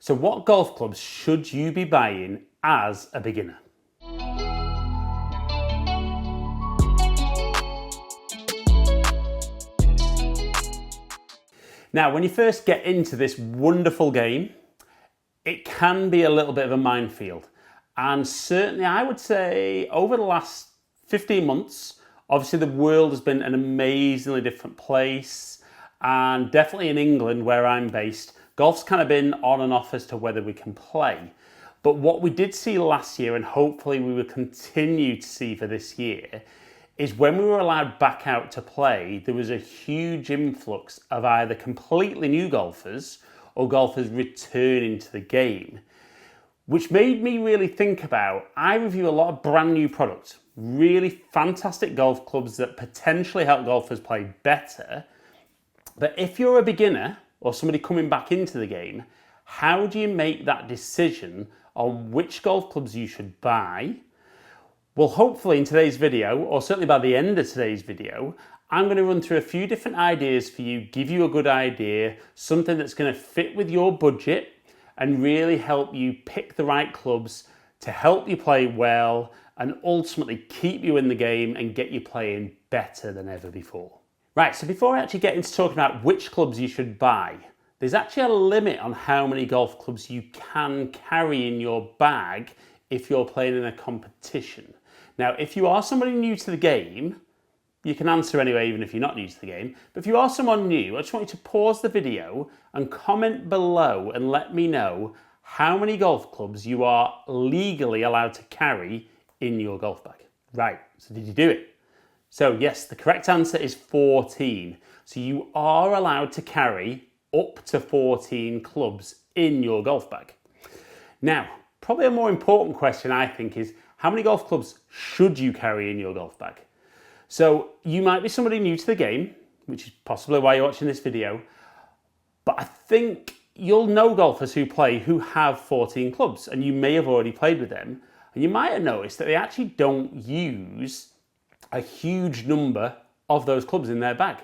So what golf clubs should you be buying as a beginner? Now, when you first get into this wonderful game, it can be a little bit of a minefield. And certainly I would say over the last 15 months, obviously the world has been an amazingly different place. And definitely in England, where I'm based, golf's kind of been on and off as to whether we can play. But what we did see last year, and hopefully we will continue to see for this year, is when we were allowed back out to play, there was a huge influx of either completely new golfers or golfers returning to the game, which made me really think about, I review a lot of brand new products, really fantastic golf clubs that potentially help golfers play better. But if you're a beginner or somebody coming back into the game, how do you make that decision on which golf clubs you should buy? Well, hopefully in today's video, or certainly by the end of today's video, I'm going to run through a few different ideas for you, give you a good idea, something that's going to fit with your budget and really help you pick the right clubs to help you play well and ultimately keep you in the game and get you playing better than ever before. Right, so before I actually get into talking about which clubs you should buy, there's actually a limit on how many golf clubs you can carry in your bag if you're playing in a competition. Now, if you are somebody new to the game, you can answer anyway, even if you're not new to the game. But if you are someone new, I just want you to pause the video and comment below and let me know how many golf clubs you are legally allowed to carry in your golf bag. Right, so did you do it? So yes, the correct answer is 14. So you are allowed to carry up to 14 clubs in your golf bag. Now, probably a more important question I think is, how many golf clubs should you carry in your golf bag? So you might be somebody new to the game, which is possibly why you're watching this video, but I think you'll know golfers who play who have 14 clubs, and you may have already played with them, and you might have noticed that they actually don't use a huge number of those clubs in their bag.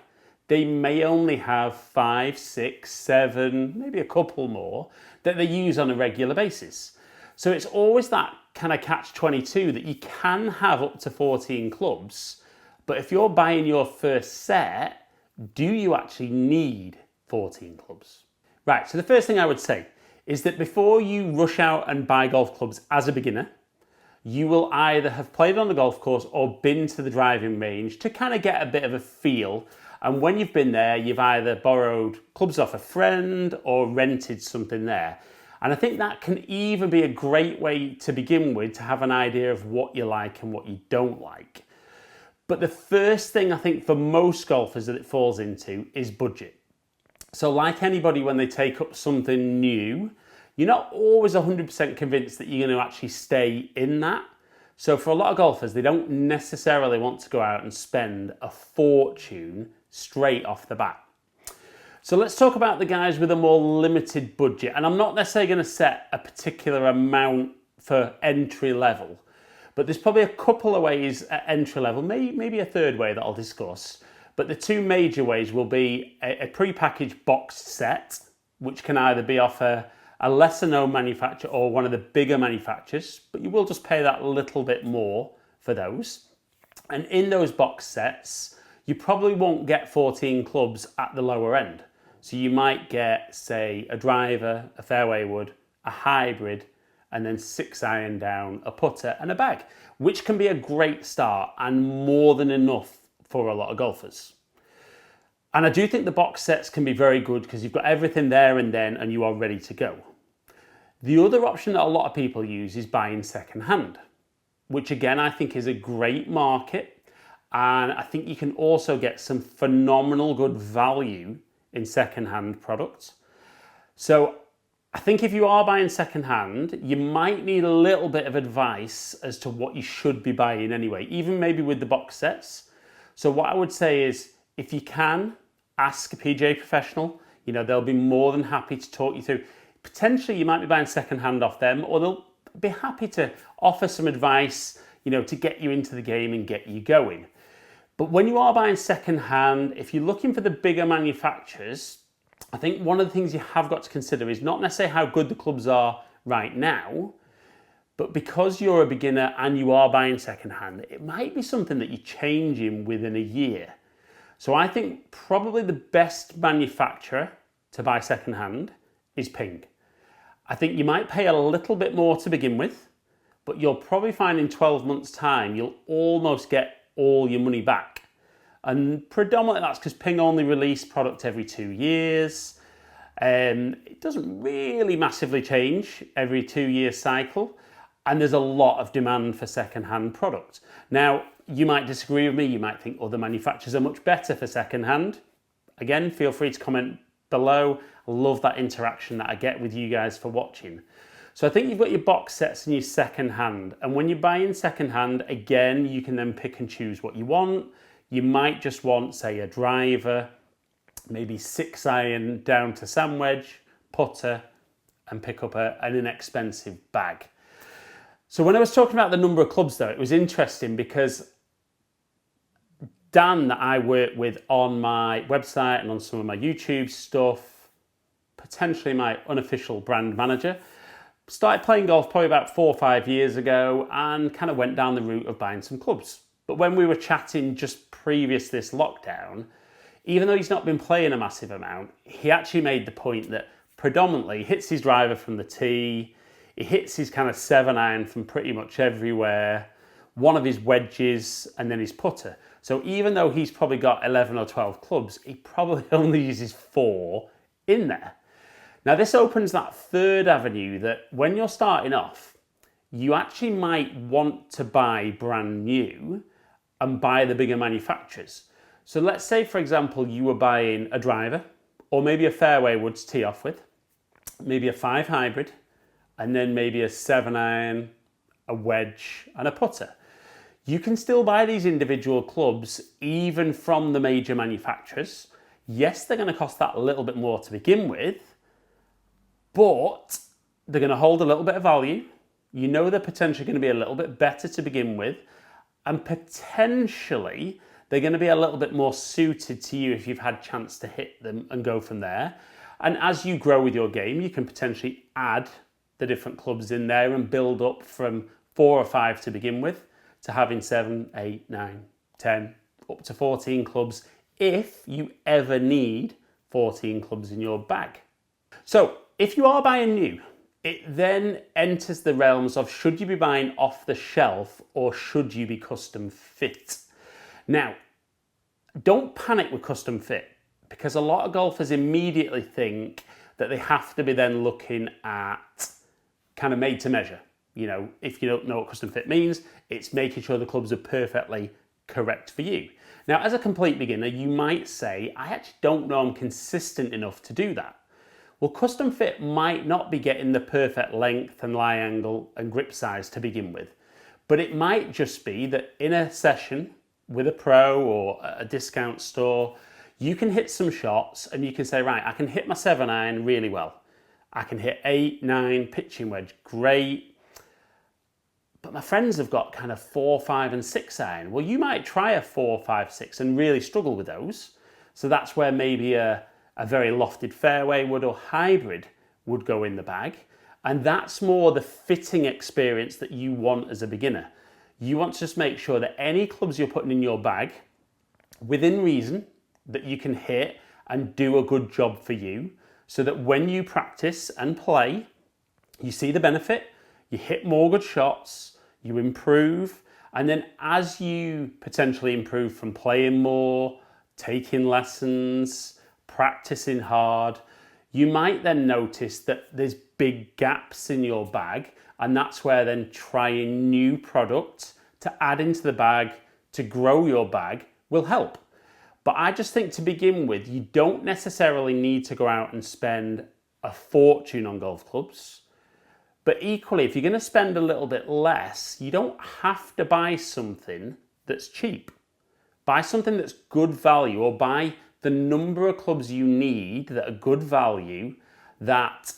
They may only have 5, 6, 7, maybe a couple more that they use on a regular basis. So it's always that kind of catch-22 that you can have up to 14 clubs, but if you're buying your first set, do you actually need 14 clubs? Right, so the first thing I would say is that before you rush out and buy golf clubs as a beginner, you will either have played on the golf course or been to the driving range to kind of get a bit of a feel. And when you've been there, you've either borrowed clubs off a friend or rented something there. And I think that can even be a great way to begin with to have an idea of what you like and what you don't like. But the first thing I think for most golfers that it falls into is budget. So like anybody, when they take up something new, you're not always 100% convinced that you're going to actually stay in that. So for a lot of golfers, they don't necessarily want to go out and spend a fortune straight off the bat. So let's talk about the guys with a more limited budget. And I'm not necessarily going to set a particular amount for entry level, but there's probably a couple of ways at entry level, maybe a third way that I'll discuss. But the two major ways will be a pre-packaged boxed set, which can either be off a lesser known manufacturer or one of the bigger manufacturers, but you will just pay that little bit more for those. And in those box sets, you probably won't get 14 clubs at the lower end. So you might get, say, a driver, a fairway wood, a hybrid, and then 6-iron down, a putter and a bag, which can be a great start and more than enough for a lot of golfers. And I do think the box sets can be very good because you've got everything there and then and you are ready to go. The other option that a lot of people use is buying secondhand, which again I think is a great market, and I think you can also get some phenomenal good value in secondhand products. So I think if you are buying secondhand, you might need a little bit of advice as to what you should be buying anyway, even maybe with the box sets. So what I would say is, if you can, ask a PGA professional. You know, they'll be more than happy to talk you through. Potentially you might be buying secondhand off them, or they'll be happy to offer some advice, you know, to get you into the game and get you going. But when you are buying secondhand, if you're looking for the bigger manufacturers, I think one of the things you have got to consider is not necessarily how good the clubs are right now, but because you're a beginner and you are buying secondhand, it might be something that you're changing within a year. So I think probably the best manufacturer to buy secondhand is Ping. I think you might pay a little bit more to begin with, but you'll probably find in 12 months' time, you'll almost get all your money back. And predominantly that's because Ping only release product every 2 years. It doesn't really massively change every 2-year cycle. And there's a lot of demand for second-hand products. Now, you might disagree with me. You might think other manufacturers are much better for second-hand. Again, feel free to comment below. I love that interaction that I get with you guys for watching. So I think you've got your box sets and your second-hand. And when you're buying second-hand, again, you can then pick and choose what you want. You might just want, say, a driver, maybe 6-iron down to sand wedge, putter, and pick up an inexpensive bag. So when I was talking about the number of clubs though, it was interesting because Dan that I work with on my website and on some of my YouTube stuff, potentially my unofficial brand manager, started playing golf probably about 4 or 5 years ago and kind of went down the route of buying some clubs. But when we were chatting just previous to this lockdown, even though he's not been playing a massive amount, he actually made the point that predominantly he hits his driver from the tee, he hits his kind of 7-iron from pretty much everywhere, one of his wedges, and then his putter. So even though he's probably got 11 or 12 clubs, he probably only uses 4 in there. Now this opens that third avenue that when you're starting off, you actually might want to buy brand new and buy the bigger manufacturers. So let's say, for example, you were buying a driver or maybe a fairway wood to tee off with, maybe a 5 hybrid, and then maybe a 7-iron, a wedge, and a putter. You can still buy these individual clubs even from the major manufacturers. Yes, they're going to cost that a little bit more to begin with, but they're going to hold a little bit of value. You know they're potentially going to be a little bit better to begin with, and potentially they're going to be a little bit more suited to you if you've had a chance to hit them and go from there. And as you grow with your game, you can potentially add the different clubs in there and build up from 4 or 5 to begin with to having 7, 8, 9, 10, up to 14 clubs if you ever need 14 clubs in your bag. So if you are buying new, it then enters the realms of should you be buying off the shelf or should you be custom fit? Now, don't panic with custom fit because a lot of golfers immediately think that they have to be then looking at kind of made to measure. You know, if you don't know what custom fit means, it's making sure the clubs are perfectly correct for you. Now, as a complete beginner, you might say, I actually don't know I'm consistent enough to do that. Well, custom fit might not be getting the perfect length and lie angle and grip size to begin with, but it might just be that in a session with a pro or a discount store, you can hit some shots and you can say, right, I can hit my 7-iron really well. I can hit 8, 9, pitching wedge, great. But my friends have got kind of 4, 5 and 6-iron. Well, you might try a 4, 5, 6 and really struggle with those. So that's where maybe a very lofted fairway wood or hybrid would go in the bag. And that's more the fitting experience that you want as a beginner. You want to just make sure that any clubs you're putting in your bag, within reason, that you can hit and do a good job for you, so that when you practice and play, you see the benefit, you hit more good shots, you improve, and then as you potentially improve from playing more, taking lessons, practicing hard, you might then notice that there's big gaps in your bag, and that's where then trying new product to add into the bag to grow your bag will help. But I just think to begin with, you don't necessarily need to go out and spend a fortune on golf clubs. But equally, if you're going to spend a little bit less, you don't have to buy something that's cheap. Buy something that's good value, or buy the number of clubs you need that are good value, that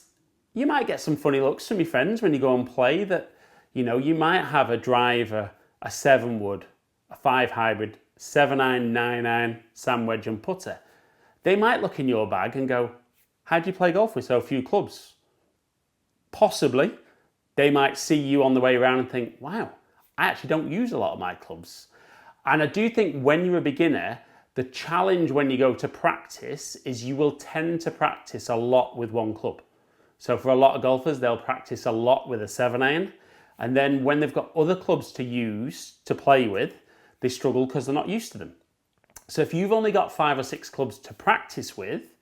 you might get some funny looks from your friends when you go and play, that, you know, you might have a driver, a 7 wood, a 5 hybrid, 7-iron, 9-iron, sand wedge and putter. They might look in your bag and go, How do you play golf with so few clubs? Possibly, they might see you on the way around and think, wow, I actually don't use a lot of my clubs. And I do think when you're a beginner, the challenge when you go to practice is you will tend to practice a lot with one club. So for a lot of golfers, they'll practice a lot with a 7-iron. And then when they've got other clubs to use to play with, they struggle because they're not used to them. So if you've only got 5 or 6 clubs to practice with,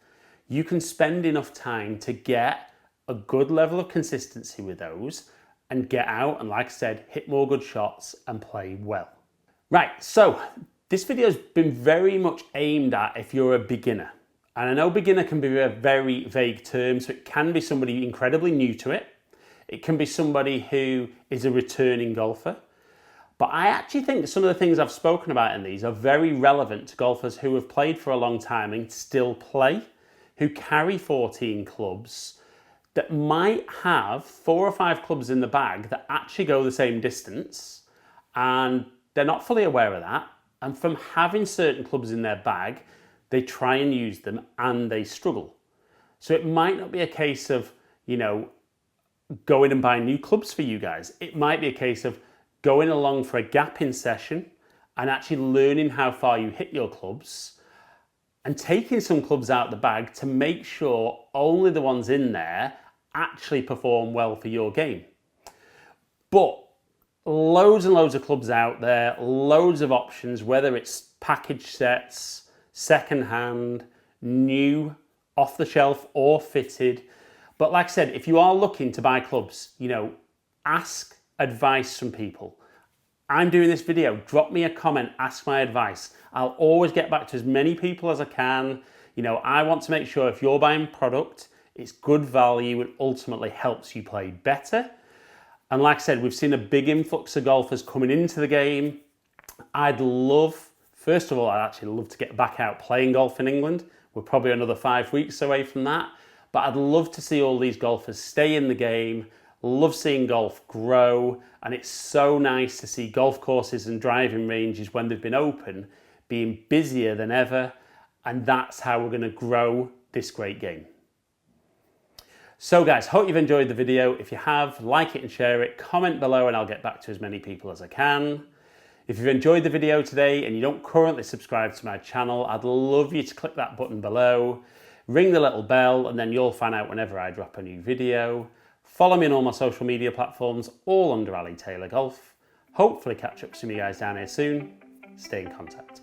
you can spend enough time to get a good level of consistency with those and get out and, like I said, hit more good shots and play well. Right, so this video has been very much aimed at if you're a beginner. And I know beginner can be a very vague term, so it can be somebody incredibly new to it. It can be somebody who is a returning golfer. But I actually think that some of the things I've spoken about in these are very relevant to golfers who have played for a long time and still play, who carry 14 clubs, that might have 4 or 5 clubs in the bag that actually go the same distance, and they're not fully aware of that. And from having certain clubs in their bag, they try and use them and they struggle. So it might not be a case of, going and buying new clubs for you guys. It might be a case of going along for a gap-in session and actually learning how far you hit your clubs and taking some clubs out of the bag to make sure only the ones in there actually perform well for your game. But loads and loads of clubs out there, loads of options, whether it's package sets, secondhand, new, off the shelf or fitted. But like I said, if you are looking to buy clubs, ask advice from people. I'm doing this video, drop me a comment, ask my advice. I'll always get back to as many people as I can. I want to make sure if you're buying product, it's good value and ultimately helps you play better. And like I said, we've seen a big influx of golfers coming into the game. First of all, I'd actually love to get back out playing golf in England. We're probably another 5 weeks away from that. But I'd love to see all these golfers stay in the game, love seeing golf grow, and it's so nice to see golf courses and driving ranges when they've been open being busier than ever, and that's how we're going to grow this great game. So guys, hope you've enjoyed the video. If you have, like it and share it, comment below and I'll get back to as many people as I can. If you've enjoyed the video today and you don't currently subscribe to my channel, I'd love you to click that button below, ring the little bell, and then you'll find out whenever I drop a new video. Follow me on all my social media platforms, all under Ali Taylor Golf. Hopefully catch up with some of you guys down here soon. Stay in contact.